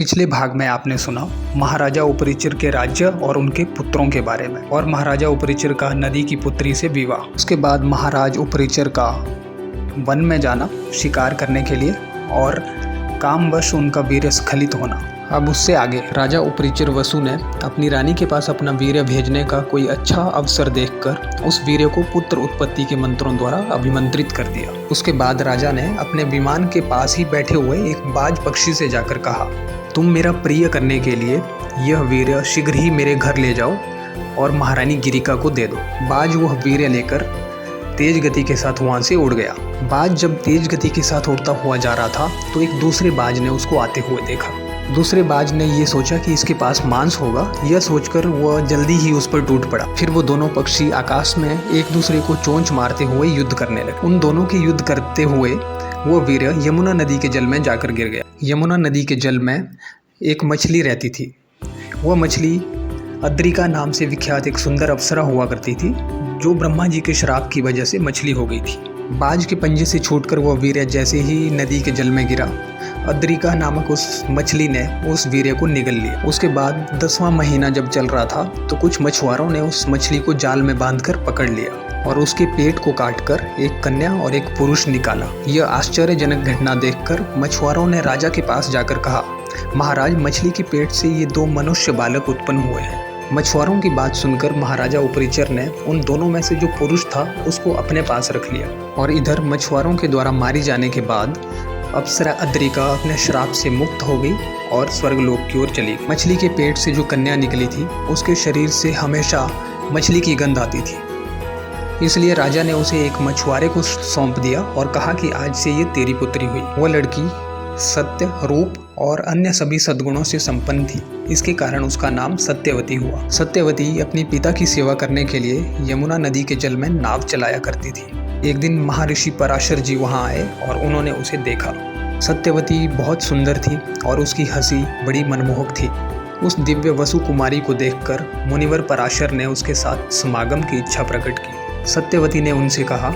पिछले भाग में आपने सुना महाराजा उपरिचर के राज्य और उनके पुत्रों के बारे में, और महाराजा उपरिचर का नदी की पुत्री से विवाह। उसके बाद महाराज उपरिचर का वन में जाना शिकार करने के लिए और कामवश उनका वीर्य स्खलित होना। अब उससे आगे राजा उपरिचर वसु ने अपनी रानी के पास अपना वीर्य भेजने का कोई अच्छा अवसर देखकर उस वीर्य को पुत्र उत्पत्ति के मंत्रों द्वारा अभिमंत्रित कर दिया। उसके बाद राजा ने अपने विमान के पास ही बैठे हुए एक बाज पक्षी से जाकर कहा, तुम मेरा प्रिय करने के लिए यह वीर्य शीघ्र ही मेरे घर ले जाओ और महारानी गिरिका को दे दो। बाज वह वीर्य लेकर तेज गति के साथ वहां से उड़ गया। बाज जब तेज गति के साथ उड़ता हुआ जा रहा था तो एक दूसरे बाज ने उसको आते हुए देखा। दूसरे बाज ने ये सोचा कि इसके पास मांस होगा, यह सोचकर वह जल्दी ही उस पर टूट पड़ा। फिर वो दोनों पक्षी आकाश में एक दूसरे को चोंच मारते हुए युद्ध करने लगे। उन दोनों के युद्ध करते हुए वो वीर्य यमुना नदी के जल में जाकर गिर गया। यमुना नदी के जल में एक मछली रहती थी। वह मछली अद्रिका नाम से विख्यात एक सुंदर अप्सरा हुआ करती थी, जो ब्रह्मा जी के श्राप की वजह से मछली हो गई थी। बाज के पंजे से छूटकर वह वीर्य जैसे ही नदी के जल में गिरा, अद्रिका नामक उस मछली ने उस वीर्य को निगल लिया। उसके बाद 10वां महीना जब चल रहा था तो कुछ मछुआरों ने उस मछली को जाल में बांधकर पकड़ लिया और उसके पेट को काटकर एक कन्या और एक पुरुष निकाला। यह आश्चर्यजनक घटना देखकर मछुआरों ने राजा के पास जाकर कहा, महाराज, मछली के पेट से ये 2 मनुष्य बालक उत्पन्न हुए हैं। मछुआरों की बात सुनकर महाराजा उपरिचर ने उन दोनों में से जो पुरुष था उसको अपने पास रख लिया, और इधर मछुआरों के द्वारा मारी जाने के बाद अप्सरा अद्रिका अपने श्राप से मुक्त हो गई और स्वर्गलोक की ओर चली गई। मछली के पेट से जो कन्या निकली थी उसके शरीर से हमेशा मछली की गंध आती थी, इसलिए राजा ने उसे एक मछुआरे को सौंप दिया और कहा कि आज से ये तेरी पुत्री हुई। वह लड़की सत्य, रूप और अन्य सभी सद्गुणों से संपन्न थी, इसके कारण उसका नाम सत्यवती हुआ। सत्यवती अपनी पिता की सेवा करने के लिए यमुना नदी के जल में नाव चलाया करती थी। एक दिन महर्षि पराशर जी वहां आए और उन्होंने उसे देखा। सत्यवती बहुत सुंदर थी और उसकी हंसी बड़ी मनमोहक थी। उस दिव्य वसु कुमारी को देखकर मुनिवर पराशर ने उसके साथ समागम की इच्छा प्रकट की। सत्यवती ने उनसे कहा,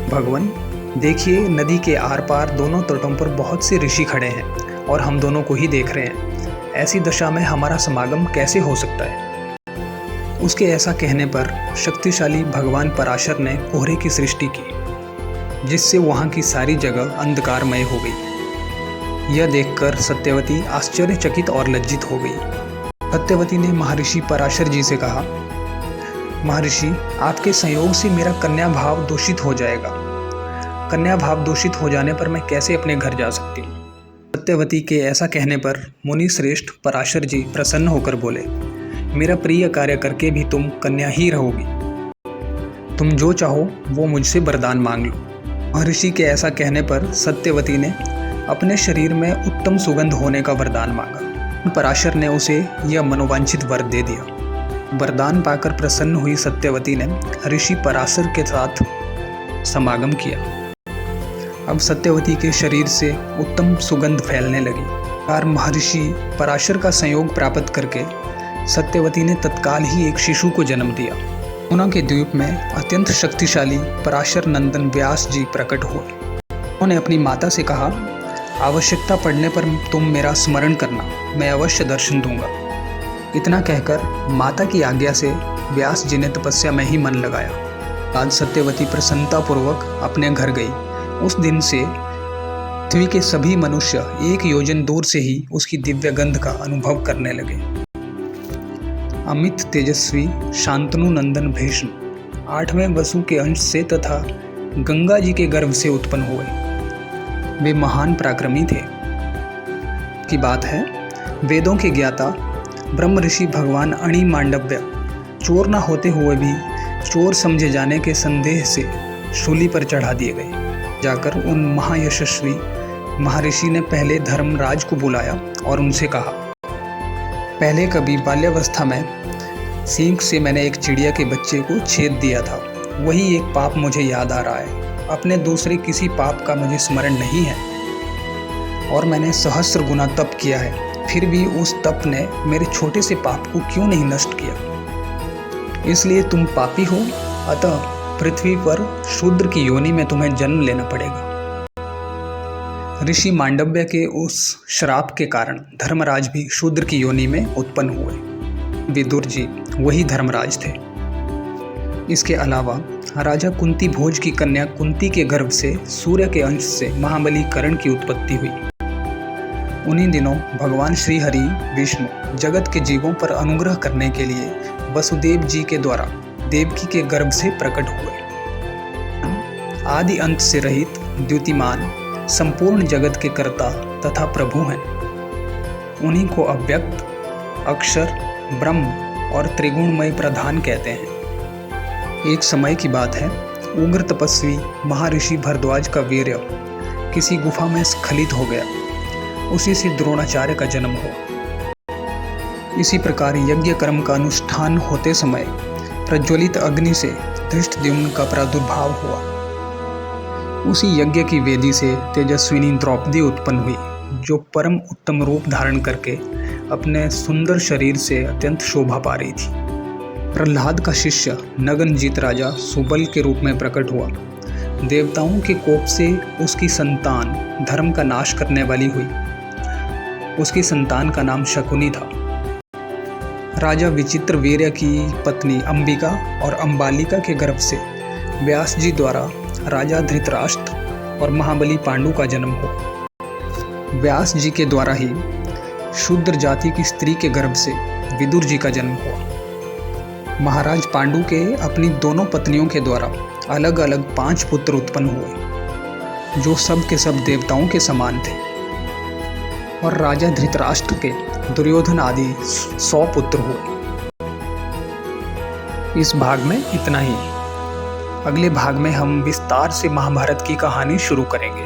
भगवान, देखिए, नदी के आर पार दोनों तटों पर बहुत से ऋषि खड़े हैं और हम दोनों को ही देख रहे हैं। ऐसी दशा में हमारा समागम कैसे हो सकता है? उसके ऐसा कहने पर शक्तिशाली भगवान पराशर ने कोहरे की सृष्टि की, जिससे वहाँ की सारी जगह अंधकारमय हो गई। यह देखकर सत्यवती आश्चर्यचकित और लज्जित हो गई। सत्यवती ने महर्षि पराशर जी से कहा, महर्षि, आपके संयोग से मेरा कन्या भाव दूषित हो जाएगा। कन्या भाव दूषित हो जाने पर मैं कैसे अपने घर जा सकती हूँ? सत्यवती के ऐसा कहने पर मुनि श्रेष्ठ पराशर जी प्रसन्न होकर बोले, मेरा प्रिय कार्य करके भी तुम कन्या ही रहोगी। तुम जो चाहो वो मुझसे वरदान मांग लो। महर्षि के ऐसा कहने पर सत्यवती ने अपने शरीर में उत्तम सुगंध होने का वरदान मांगा। पराशर ने उसे यह मनोवांछित वर दे दिया। वरदान पाकर प्रसन्न हुई सत्यवती ने ऋषि पराशर के साथ समागम किया। अब सत्यवती के शरीर से उत्तम सुगंध फैलने लगी और महर्षि पराशर का संयोग प्राप्त करके सत्यवती ने तत्काल ही एक शिशु को जन्म दिया। यमुना के द्वीप में अत्यंत शक्तिशाली पराशर नंदन व्यास जी प्रकट हुए। उन्होंने अपनी माता से कहा, आवश्यकता पड़ने पर तुम मेरा स्मरण करना, मैं अवश्य दर्शन दूंगा। इतना कहकर माता की आज्ञा से व्यास जी ने तपस्या में ही मन लगाया। आज सत्यवती प्रसन्नतापूर्वक अपने घर गई। उस दिन से पृथ्वी के सभी मनुष्य 1 योजन दूर से ही उसकी दिव्य गंध का अनुभव करने लगे। अमित तेजस्वी शांतनु नंदन भीष्म 8वें वसु के अंश से तथा गंगा जी के गर्भ से उत्पन्न हुए। वे महान पराक्रमी थे। की बात है, वेदों के ज्ञाता ब्रह्म ऋषि भगवान अणि मांडव्य चोर न होते हुए भी चोर समझे जाने के संदेह से शूली पर चढ़ा दिए गए। जाकर उन महायशस्वी महर्षि ने पहले धर्मराज को बुलाया और उनसे कहा, पहले कभी बाल्यावस्था में सींग से मैंने एक चिड़िया के बच्चे को छेद दिया था। वही एक पाप मुझे याद आ रहा है। अपने दूसरे किसी पाप का मुझे स्मरण नहीं है और मैंने सहस्र गुना तप किया है, फिर भी उस तप ने मेरे छोटे से पाप को क्यों नहीं नष्ट किया? इसलिए तुम पापी हो, अतः पृथ्वी पर शूद्र की योनि में तुम्हें जन्म लेना पड़ेगा। ऋषि मांडव्य के उस श्राप के कारण धर्मराज भी शूद्र की योनि में उत्पन्न हुए। विदुर जी वही धर्मराज थे। इसके अलावा राजा कुंती भोज की कन्या कुंती के गर्भ से सूर्य के अंश से महाबली कर्ण की उत्पत्ति हुई। उन्हीं दिनों भगवान श्री हरि विष्णु जगत के जीवों पर अनुग्रह करने के लिए वसुदेव जी के द्वारा देवकी के गर्भ से प्रकट हुए। आदि अंत से रहित द्युतिमान संपूर्ण जगत के कर्ता तथा प्रभु हैं। उन्हीं को अव्यक्त, अक्षर, ब्रह्म और त्रिगुणमय प्रधान कहते हैं। एक समय की बात है, उग्र तपस्वी महर्षि भरद्वाज का वीर्य किसी गुफा में स्खलित हो गया। उसी से द्रोणाचार्य का जन्म हुआ। इसी प्रकार यज्ञ कर्म का अनुष्ठान होते समय प्रज्वलित अग्नि से धृष्टद्युम्न का प्रादुर्भाव हुआ। उसी यज्ञ की वेदी से तेजस्विनी द्रौपदी उत्पन्न हुई, जो परम उत्तम रूप धारण करके अपने सुंदर शरीर से अत्यंत शोभा पा रही थी। प्रहलाद का शिष्य नगनजीत राजा सुबल के रूप में प्रकट हुआ। देवताओं के कोप से उसकी संतान धर्म का नाश करने वाली हुई। उसकी संतान का नाम शकुनी था। राजा विचित्र वीर्य की पत्नी अंबिका और अंबालिका के गर्भ से व्यास जी द्वारा राजा धृतराष्ट्र और महाबली पांडु का जन्म हुआ। व्यास जी के द्वारा ही शूद्र जाति की स्त्री के गर्भ से विदुर जी का जन्म हुआ। महाराज पांडु के अपनी दोनों पत्नियों के द्वारा अलग अलग 5 पुत्र उत्पन्न हुए, जो सब के सब देवताओं के समान थे। और राजा धृतराष्ट्र के दुर्योधन आदि 100 पुत्र हुए। इस भाग में इतना ही। अगले भाग में हम विस्तार से महाभारत की कहानी शुरू करेंगे।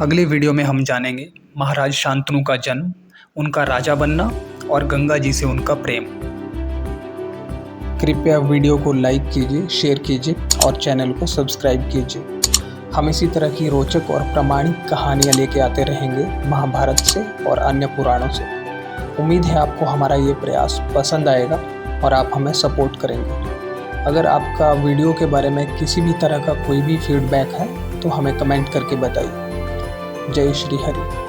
अगले वीडियो में हम जानेंगे महाराज शांतनु का जन्म, उनका राजा बनना और गंगा जी से उनका प्रेम। कृपया वीडियो को लाइक कीजिए, शेयर कीजिए और चैनल को सब्सक्राइब कीजिए। हम इसी तरह की रोचक और प्रामाणिक कहानियाँ लेके आते रहेंगे महाभारत से और अन्य पुराणों से। उम्मीद है आपको हमारा ये प्रयास पसंद आएगा और आप हमें सपोर्ट करेंगे। अगर आपका वीडियो के बारे में किसी भी तरह का कोई भी फीडबैक है तो हमें कमेंट करके बताइए। जय श्री हरि।